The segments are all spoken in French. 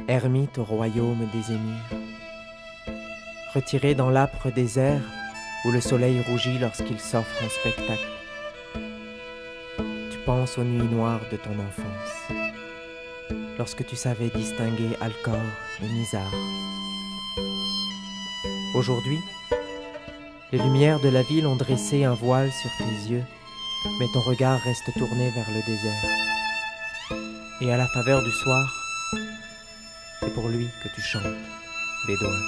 ermite au royaume des émirs. Retiré dans l'âpre désert où le soleil rougit lorsqu'il s'offre en spectacle, tu penses aux nuits noires de ton enfance, lorsque tu savais distinguer Alcor et Mizar. Aujourd'hui, les lumières de la ville ont dressé un voile sur tes yeux, mais ton regard reste tourné vers le désert. Et à la faveur du soir, c'est pour lui que tu chantes, bédouin.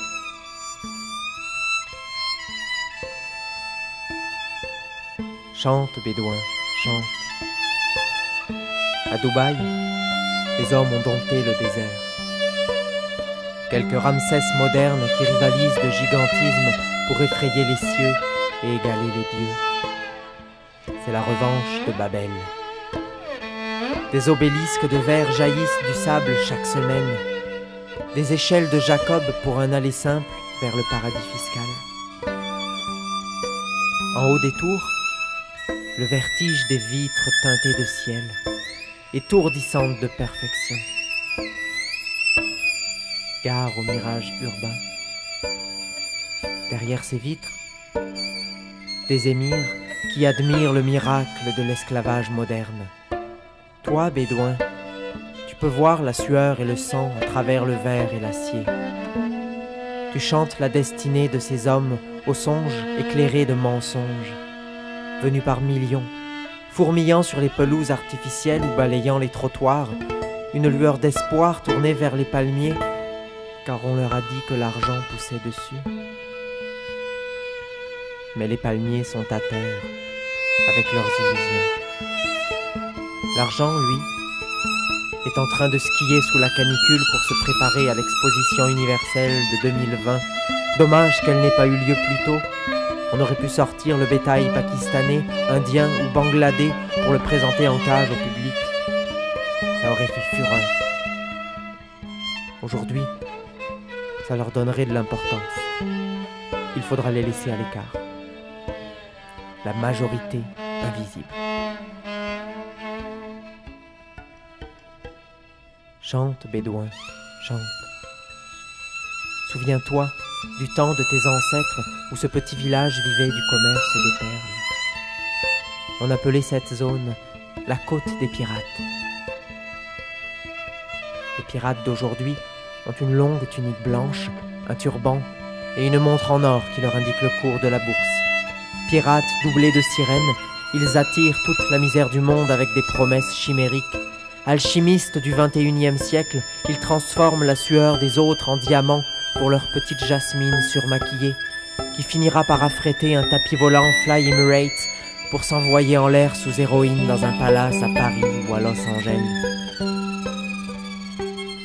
Chante, bédouin, chante. À Dubaï, les hommes ont dompté le désert. Quelques Ramsès modernes qui rivalisent de gigantisme pour effrayer les cieux et égaler les dieux. C'est la revanche de Babel. Des obélisques de verre jaillissent du sable chaque semaine. Des échelles de Jacob pour un aller simple vers le paradis fiscal. En haut des tours, le vertige des vitres teintées de ciel, étourdissantes de perfection. Gare au mirage urbain. Derrière ces vitres, des émirs qui admirent le miracle de l'esclavage moderne. Toi, bédouin, tu peux voir la sueur et le sang à travers le verre et l'acier. Tu chantes la destinée de ces hommes aux songes éclairés de mensonges, venus par millions, fourmillant sur les pelouses artificielles ou balayant les trottoirs, une lueur d'espoir tournée vers les palmiers, car on leur a dit que l'argent poussait dessus. Mais les palmiers sont à terre, avec leurs illusions. L'argent, lui, est en train de skier sous la canicule pour se préparer à l'exposition universelle de 2020. Dommage qu'elle n'ait pas eu lieu plus tôt. On aurait pu sortir le bétail pakistanais, indien ou bangladais pour le présenter en cage au public. Ça aurait fait fureur. Aujourd'hui, ça leur donnerait de l'importance. Il faudra les laisser à l'écart. La majorité invisible. Chante, bédouin, chante. Souviens-toi du temps de tes ancêtres où ce petit village vivait du commerce des perles. On appelait cette zone la côte des pirates. Les pirates d'aujourd'hui ont une longue tunique blanche, un turban et une montre en or qui leur indique le cours de la bourse. Pirates doublés de sirènes, ils attirent toute la misère du monde avec des promesses chimériques. Alchimistes du XXIe siècle, ils transforment la sueur des autres en diamants pour leur petite Jasmine surmaquillée, qui finira par affréter un tapis volant Fly Emirates pour s'envoyer en l'air sous héroïne dans un palace à Paris ou à Los Angeles.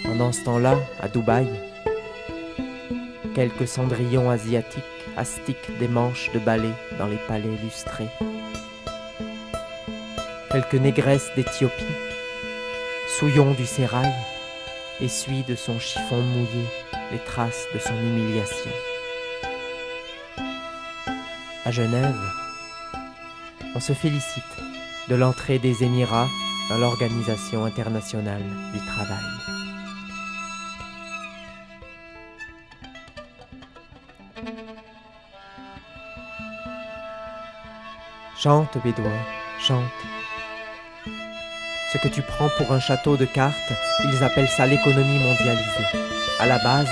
Pendant ce temps-là, à Dubaï, quelques cendrillons asiatiques astiquent des manches de balai dans les palais lustrés. Quelques négresses d'Éthiopie, souillons du sérail, essuie de son chiffon mouillé les traces de son humiliation. À Genève, on se félicite de l'entrée des Émirats dans l'Organisation internationale du travail. Chante, bédouin, chante. Ce que tu prends pour un château de cartes, ils appellent ça l'économie mondialisée. À la base,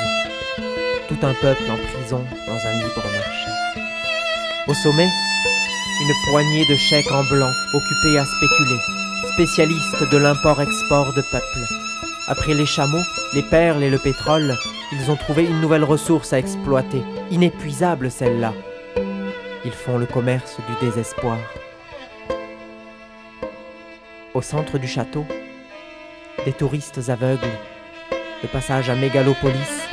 tout un peuple en prison dans un libre marché. Au sommet, une poignée de chèques en blanc occupés à spéculer, spécialistes de l'import-export de peuples. Après les chameaux, les perles et le pétrole, ils ont trouvé une nouvelle ressource à exploiter, inépuisable celle-là. Ils font le commerce du désespoir. Au centre du château, des touristes aveugles, le passage à Mégalopolis,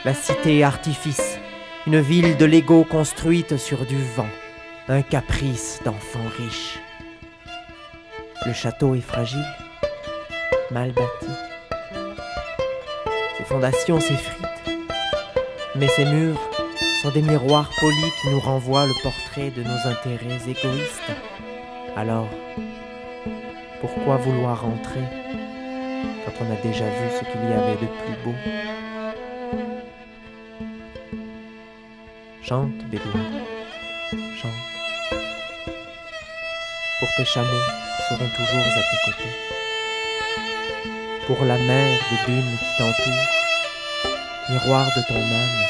la cité artifice, une ville de Lego construite sur du vent, un caprice d'enfants riches. Le château est fragile, mal bâti. Ses fondations s'effritent, mais ses murs sont des miroirs polis qui nous renvoient le portrait de nos intérêts égoïstes. Alors, pourquoi vouloir entrer quand qu'on a déjà vu ce qu'il y avait de plus beau. Chante, bédouin, chante. Pour tes chameaux qui seront toujours à tes côtés. Pour la mer de dunes qui t'entoure, miroir de ton âme,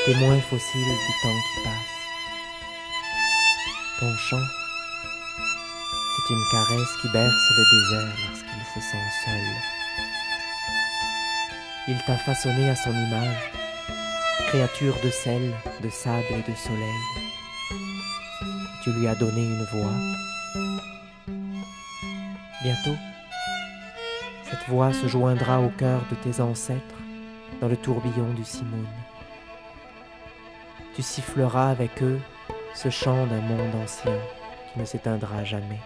témoin fossile du temps qui passe. Ton chant, c'est une caresse qui berce le désert lorsqu'il se sent seul. Il t'a façonné à son image, créature de sel, de sable et de soleil. Tu lui as donné une voix. Bientôt, cette voix se joindra au cœur de tes ancêtres dans le tourbillon du Simoun. Tu siffleras avec eux ce chant d'un monde ancien qui ne s'éteindra jamais.